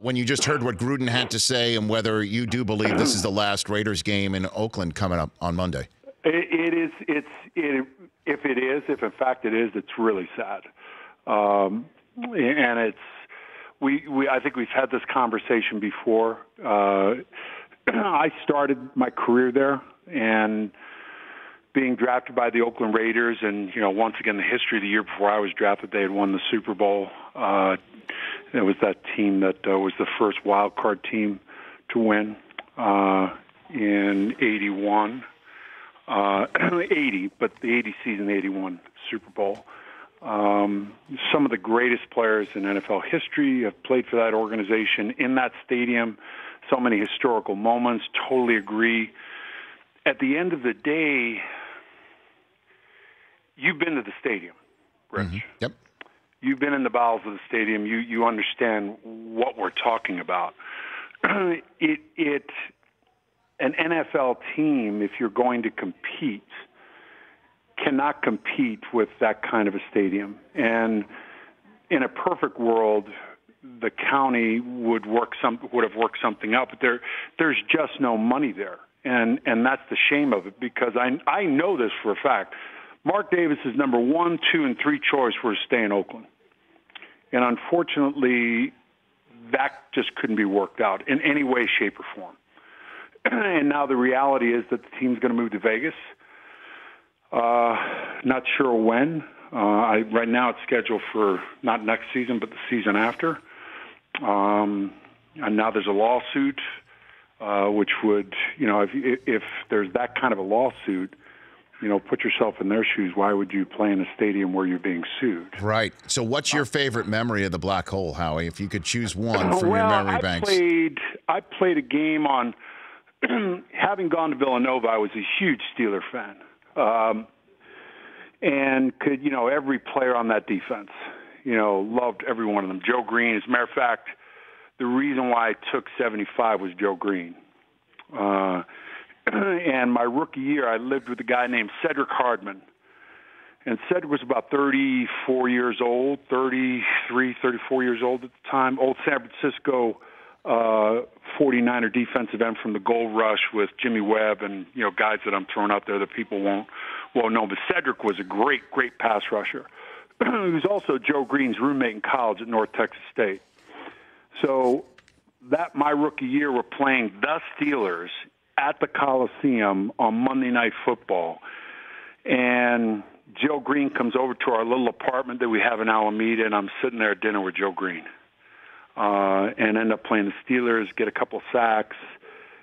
when you just heard what Gruden had to say and whether you do believe this is the last Raiders game in Oakland coming up on Monday? It is. If in fact it is, it's really sad. And I think we've had this conversation before. I started my career there, and being drafted by the Oakland Raiders, and once again, the history of the year before I was drafted, they had won the Super Bowl. It was that team that was the first wild card team to win in '81, 80, but the '80 season, '81 Super Bowl. Some of the greatest players in NFL history have played for that organization in that stadium. So many historical moments. Totally agree. At the end of the day, you've been to the stadium, Rich. Mm-hmm. Yep. You've been in the bowels of the stadium. You understand what we're talking about. An NFL team, if you're going to compete, cannot compete with that kind of a stadium. And in a perfect world, the county would have worked something out, but there's just no money there. And that's the shame of it, because I know this for a fact. Mark Davis's number 1, 2, and 3 choice were to stay in Oakland. And unfortunately, that just couldn't be worked out in any way, shape, or form. And now the reality is that the team's going to move to Vegas. Not sure when. Right now it's scheduled for not next season, but the season after. And now there's a lawsuit, which would, if there's that kind of a lawsuit, put yourself in their shoes. Why would you play in a stadium where you're being sued? Right. So what's your favorite memory of the Black Hole, Howie, if you could choose one from your memory banks? I played a game on, having gone to Villanova, I was a huge Steeler fan. And could, every player on that defense, loved every one of them. Joe Green, as a matter of fact, the reason why I took 75 was Joe Green. And my rookie year, I lived with a guy named Cedric Hardman. And Cedric was about 34 years old, 34 years old at the time. Old San Francisco 49er defensive end from the Gold Rush with Jimmy Webb and, guys that I'm throwing out there that people won't know. But Cedric was a great pass rusher. He was also Joe Green's roommate in college at North Texas State. So my rookie year, we're playing the Steelers at the Coliseum on Monday Night Football. And Joe Green comes over to our little apartment that we have in Alameda, and I'm sitting there at dinner with Joe Green. And end up playing the Steelers, get a couple sacks.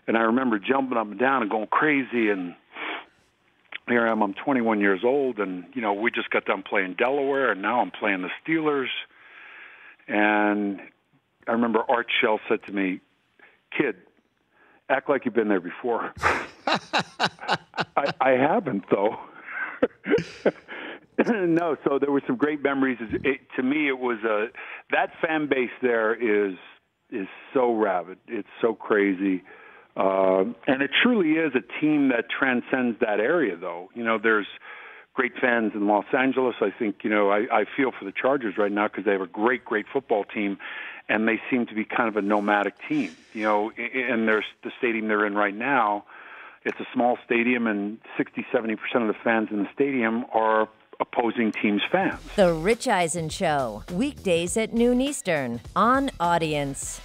And I remember jumping up and down and going crazy. And here I am, I'm 21 years old, and, we just got done playing Delaware, and now I'm playing the Steelers. And I remember Art Shell said to me, "Kid, act like you've been there before." I haven't, though. No, so there were some great memories. To me, it was that fan base there is so rabid. It's so crazy. And it truly is a team that transcends that area, though. There's great fans in Los Angeles. I think, I feel for the Chargers right now because they have a great football team, and they seem to be kind of a nomadic team. And there's the stadium they're in right now. It's a small stadium, and 60-70% of the fans in the stadium are opposing teams' fans. The Rich Eisen Show, weekdays at noon Eastern on Audience.